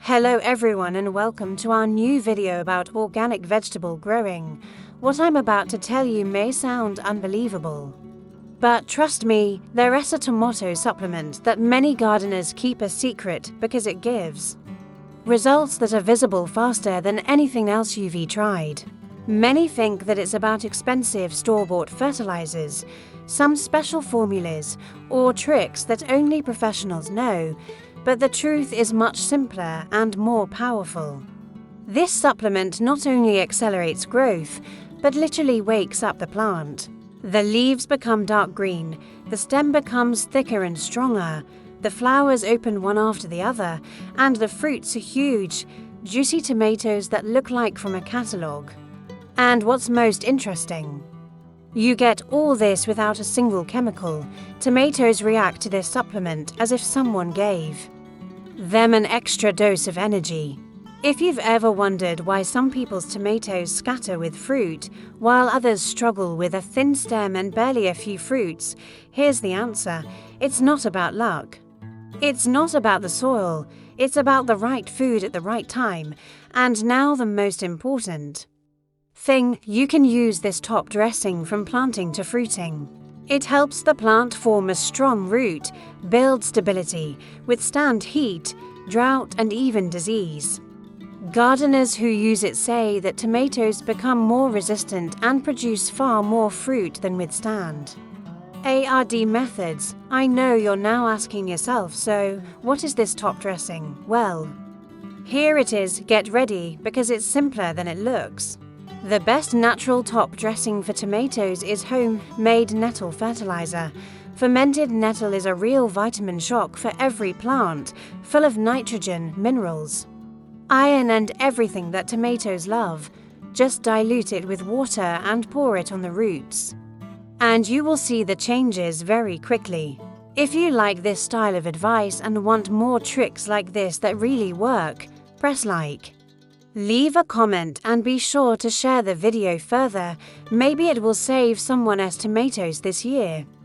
Hello everyone and welcome to our new video about organic vegetable growing. What I'm about to tell you may sound unbelievable, but trust me, there is a tomato supplement that many gardeners keep a secret because it gives results that are visible faster than anything else you've tried. Many think that it's about expensive store-bought fertilizers, some special formulas, or tricks that only professionals know, but the truth is much simpler and more powerful. This supplement not only accelerates growth, but literally wakes up the plant. The leaves become dark green, the stem becomes thicker and stronger, the flowers open one after the other, and the fruits are huge, juicy tomatoes that look like from a catalogue. And what's most interesting? You get all this without a single chemical. Tomatoes react to this supplement as if someone gave them an extra dose of energy. If you've ever wondered why some people's tomatoes scatter with fruit, while others struggle with a thin stem and barely a few fruits, here's the answer. It's not about luck. It's not about the soil. It's about the right food at the right time. And now the most important thing, you can use this top dressing from planting to fruiting. It helps the plant form a strong root, build stability, withstand heat, drought, and even disease. Gardeners who use it say that tomatoes become more resistant and produce far more fruit than withstand. ARD methods. I know you're now asking yourself, so what is this top dressing? Well, here it is. Get ready, because it's simpler than it looks. The best natural top dressing for tomatoes is homemade nettle fertilizer. Fermented nettle is a real vitamin shock for every plant, full of nitrogen, minerals, iron, and everything that tomatoes love. Just dilute it with water and pour it on the roots, and you will see the changes very quickly. If you like this style of advice and want more tricks like this that really work, press like. Leave a comment and be sure to share the video further. Maybe it will save someone else's tomatoes this year.